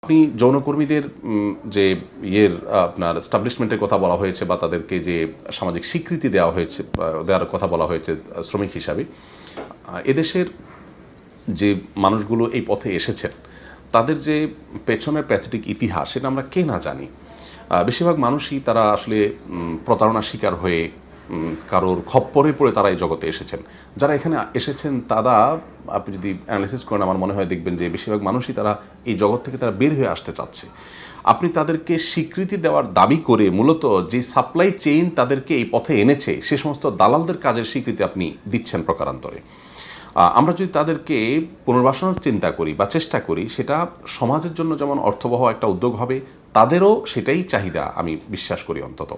আপনি যৌনকর্মীদের যে ইয়ের আপনার এস্টাবলিশমেন্টের কথা বলা হয়েছে বা তাদেরকে যে সামাজিক স্বীকৃতি দেওয়া হয়েছে, দেওয়ার কথা বলা হয়েছে শ্রমিক হিসাবে, এদেশের যে মানুষগুলো এই পথে এসেছেন তাদের যে পেছনের প্যাথেটিক ইতিহাস সেটা আমরা কে না জানি। বেশিরভাগ মানুষই তারা আসলে প্রতারণার শিকার হয়ে কারোর খপ্পরে পড়ে তারা এই জগতে এসেছেন। যারা এখানে এসেছেন তারা, আপনি যদি অ্যানালিসিস করেন, আমার মনে হয় দেখবেন যে বেশিরভাগ মানুষই তারা এই জগৎ থেকে তারা বের হয়ে আসতে চাচ্ছে। আপনি তাদেরকে স্বীকৃতি দেওয়ার দাবি করে মূলত যে সাপ্লাই চেইন তাদেরকে এই পথে এনেছে সে সমস্ত দালালদের কাজের স্বীকৃতি আপনি দিচ্ছেন প্রকারান্তরে। আমরা যদি তাদেরকে পুনর্বাসনের চিন্তা করি বা চেষ্টা করি, সেটা সমাজের জন্য যেমন অর্থবহ একটা উদ্যোগ হবে, তাদেরও সেটাই চাহিদা আমি বিশ্বাস করি অন্তত।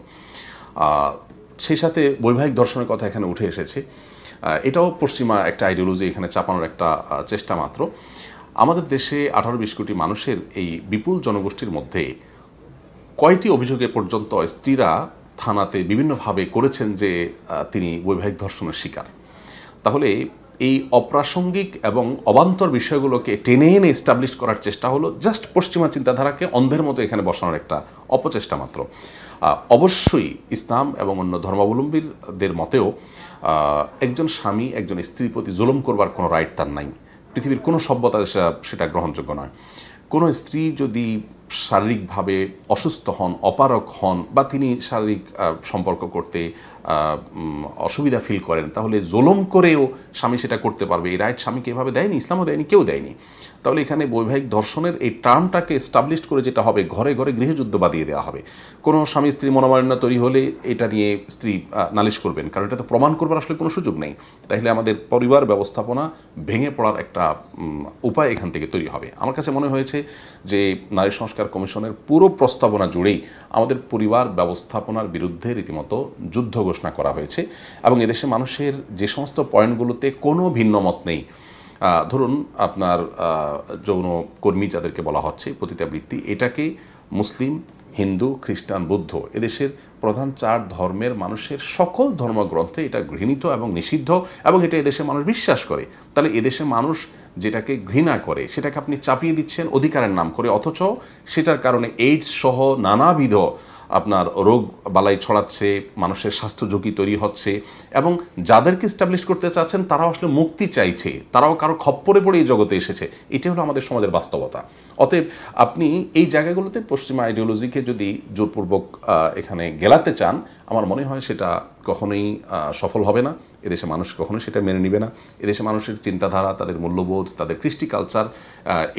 সেই সাথে বৈবাহিক দর্শনের কথা এখানে উঠে এসেছে, এটাও পশ্চিমা একটা আইডিওলজি এখানে চাপানোর একটা চেষ্টা মাত্র। আমাদের দেশে 18-20 কোটি মানুষের এই বিপুল জনগোষ্ঠীর মধ্যে কয়টি অভিযোগে পর্যন্ত স্ত্রীরা থানাতে বিভিন্নভাবে করেছেন যে তিনি বৈবাহিক ধর্ষণের শিকার? তাহলে এই অপ্রাসঙ্গিক এবং অবান্তর বিষয়গুলোকে টেনে এনে এস্টাবলিশ করার চেষ্টা হলো জাস্ট পশ্চিমা চিন্তাধারাকে অন্ধের মতো এখানে বসানোর একটা অপচেষ্টা মাত্র। অবশ্যই ইসলাম এবং অন্য ধর্মাবলম্বীদের মতেও একজন স্বামী একজন স্ত্রীর প্রতি জুলুম করবার কোনো রাইট তার নাই। পৃথিবীর কোনো সভ্যতা সেটা গ্রহণযোগ্য নয়। কোনো স্ত্রী যদি শারীরিকভাবে অসুস্থ হন, অপারক হন, বা তিনি শারীরিক সম্পর্ক করতে অসুবিধা ফিল করেন, তাহলে জুলুম করেও স্বামী সেটা করতে পারবে। এই রাইট স্বামীকে এভাবে দেয়নি, ইসলামও দেয়নি, কেউ দেয়নি। তাহলে এখানে বৈবাহিক ধর্ষণের এই টার্মটাকে এস্টাবলিশ করে যেটা হবে, ঘরে ঘরে গৃহযুদ্ধ বাঁধিয়ে দেওয়া হবে। কোনো স্বামী স্ত্রী মনোমালিন্য তৈরি হলে এটা নিয়ে স্ত্রী নালিশ করবেন, কারণ এটা তো প্রমাণ করবার আসলে কোনো সুযোগ নেই। তাহলে আমাদের পরিবার ব্যবস্থাপনা ভেঙে পড়ার একটা উপায় এখান থেকে তৈরি হবে। আমার কাছে মনে হয়েছে যে নারী সংস্কার কমিশনের পুরো প্রস্তাবনা জুড়েই আমাদের পরিবার ব্যবস্থাপনার বিরুদ্ধে রীতিমতো যুদ্ধ ঘোষণা করা হয়েছে। এবং এদেশে মানুষের যে সমস্ত পয়েন্টগুলোতে কোনো ভিন্ন মত নেই, ধরুন আপনার যৌন কর্মী যাদেরকে বলা হচ্ছে পতিতাবৃত্তি, এটাকে মুসলিম, হিন্দু, খ্রিস্টান, বৌদ্ধ এদেশের প্রধান 4 ধর্মের মানুষের সকল ধর্মগ্রন্থে এটা গৃহীত এবং নিষিদ্ধ, এবং এটা এদেশের মানুষ বিশ্বাস করে। তাহলে এদেশের মানুষ যেটাকে ঘৃণা করে সেটাকে আপনি চাপিয়ে দিচ্ছেন অধিকারের নাম করে, অথচ সেটার কারণে এইডস সহ নানাবিধ আপনার রোগ বালাই ছড়াচ্ছে, মানুষের স্বাস্থ্য ঝুঁকি তৈরি হচ্ছে, এবং যাদেরকে এস্টাবলিশ করতে চাচ্ছেন তারাও আসলে মুক্তি চাইছে, তারাও কারো খপ্পরে পড়ে এই জগতে এসেছে। এটা হলো আমাদের সমাজের বাস্তবতা। অতএব আপনি এই জায়গাগুলোতে পশ্চিমা আইডিওলজিকে যদি জোরপূর্বক এখানে গেলাতে চান, আমার মনে হয় সেটা কখনোই সফল হবে না। এদেশে মানুষ কখনোই সেটা মেনে নেবে না। এদেশে মানুষের চিন্তাধারা, তাদের মূল্যবোধ, তাদের কৃষ্টি কালচার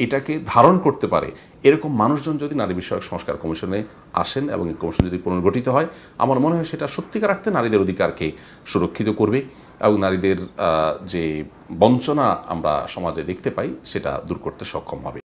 এটাকে ধারণ করতে পারে এরকম মানুষজন যদি নারী বিষয়ক সংস্কার কমিশনে আসেন এবং এই কমিশন যদি পুনর্গঠিত হয়, আমার মনে হয় সেটা সত্যিকার অর্থে নারীদের অধিকারকে সুরক্ষিত করবে এবং নারীদের যে বঞ্চনা আমরা সমাজে দেখতে পাই সেটা দূর করতে সক্ষম হবে।